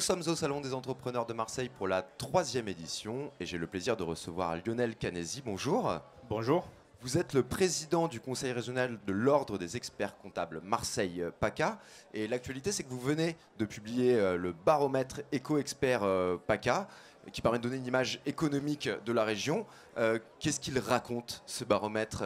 sommes au Salon des entrepreneurs de Marseille pour la 3e édition et j'ai le plaisir de recevoir Lionel Canesi. Bonjour. Bonjour. Vous êtes le président du conseil régional de l'Ordre des experts comptables Marseille-PACA. Et l'actualité, c'est que vous venez de publier le baromètre Éco-Expert PACA, qui permet de donner une image économique de la région. Qu'est-ce qu'il raconte, ce baromètre ?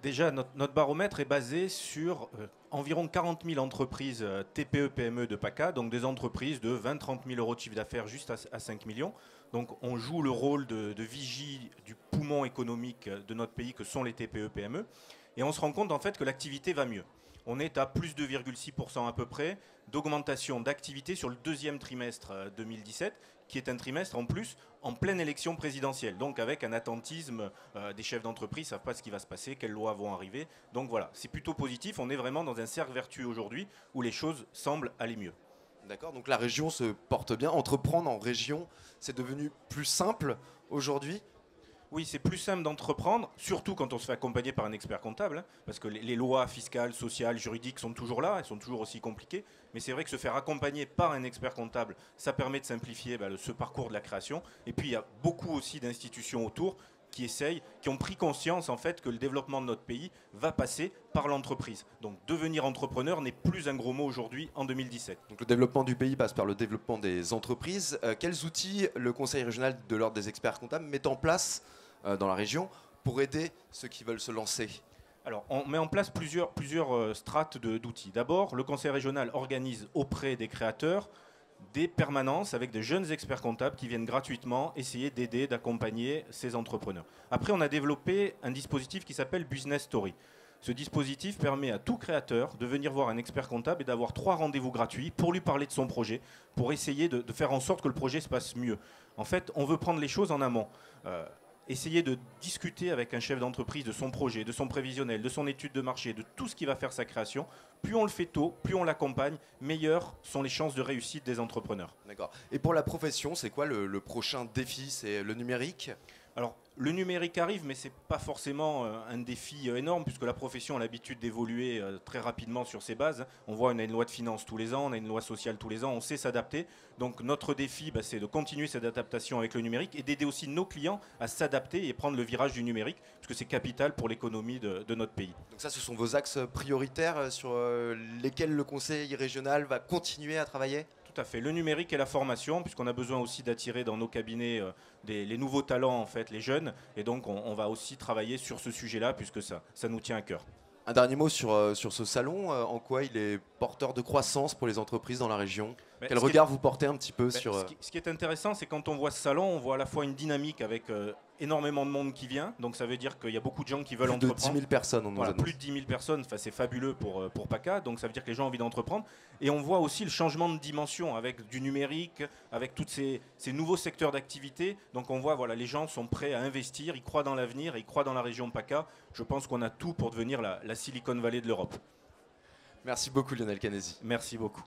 Déjà, notre baromètre est basé sur environ 40 000 entreprises TPE-PME de PACA, donc des entreprises de 20-30 000 euros de chiffre d'affaires juste à 5 millions. Donc on joue le rôle de vigie du poumon économique de notre pays que sont les TPE-PME. Et on se rend compte en fait que l'activité va mieux. On est à plus de 2,6% à peu près d'augmentation d'activité sur le deuxième trimestre 2017, qui est un trimestre en plus en pleine élection présidentielle, donc avec un attentisme des chefs d'entreprise, ne savent pas ce qui va se passer, quelles lois vont arriver. Donc voilà, c'est plutôt positif, on est vraiment dans un cercle vertueux aujourd'hui où les choses semblent aller mieux. D'accord, donc la région se porte bien. Entreprendre en région, c'est devenu plus simple aujourd'hui ? Oui, c'est plus simple d'entreprendre, surtout quand on se fait accompagner par un expert comptable, hein, parce que les lois fiscales, sociales, juridiques sont toujours là, elles sont toujours aussi compliquées. Mais c'est vrai que se faire accompagner par un expert comptable, ça permet de simplifier ce parcours de la création. Et puis il y a beaucoup aussi d'institutions autour qui essayent, qui ont pris conscience en fait que le développement de notre pays va passer par l'entreprise. Donc devenir entrepreneur n'est plus un gros mot aujourd'hui en 2017. Donc le développement du pays passe par le développement des entreprises. Quels outils le Conseil régional de l'Ordre des experts comptables met en place dans la région pour aider ceux qui veulent se lancer ? Alors, on met en place plusieurs strates d'outils. D'abord, le Conseil régional organise auprès des créateurs des permanences avec des jeunes experts comptables qui viennent gratuitement essayer d'aider, d'accompagner ces entrepreneurs. Après, on a développé un dispositif qui s'appelle Business Story. Ce dispositif permet à tout créateur de venir voir un expert comptable et d'avoir 3 rendez-vous gratuits pour lui parler de son projet, pour essayer de faire en sorte que le projet se passe mieux. En fait, on veut prendre les choses en amont. Essayer de discuter avec un chef d'entreprise de son projet, de son prévisionnel, de son étude de marché, de tout ce qui va faire sa création. Plus on le fait tôt, plus on l'accompagne, meilleures sont les chances de réussite des entrepreneurs. D'accord. Et pour la profession, c'est quoi le prochain défi ? C'est le numérique ? Alors, le numérique arrive, mais ce n'est pas forcément un défi énorme, puisque la profession a l'habitude d'évoluer très rapidement sur ses bases. On voit, on a une loi de finances tous les ans, on a une loi sociale tous les ans, on sait s'adapter. Donc notre défi, c'est de continuer cette adaptation avec le numérique et d'aider aussi nos clients à s'adapter et prendre le virage du numérique, puisque c'est capital pour l'économie de notre pays. Donc ça, ce sont vos axes prioritaires sur lesquels le Conseil régional va continuer à travailler ? Tout à fait. Le numérique et la formation, puisqu'on a besoin aussi d'attirer dans nos cabinets les nouveaux talents, en fait, les jeunes. Et donc, on va aussi travailler sur ce sujet-là, puisque ça nous tient à cœur. Un dernier mot sur ce salon. En quoi il est porteur de croissance pour les entreprises dans la région ? Quel regard vous portez un petit peu sur... Ce qui est intéressant, c'est quand on voit ce salon, on voit à la fois une dynamique avec énormément de monde qui vient. Donc ça veut dire qu'il y a beaucoup de gens qui veulent entreprendre. Plus de 10 000 personnes, on nous annonce. Plus de 10 000 personnes, c'est fabuleux pour PACA. Donc ça veut dire que les gens ont envie d'entreprendre. Et on voit aussi le changement de dimension avec du numérique, avec tous ces nouveaux secteurs d'activité. Donc on voit, les gens sont prêts à investir, ils croient dans l'avenir, ils croient dans la région PACA. Je pense qu'on a tout pour devenir la Silicon Valley de l'Europe. Merci beaucoup Lionel Canesi. Merci beaucoup.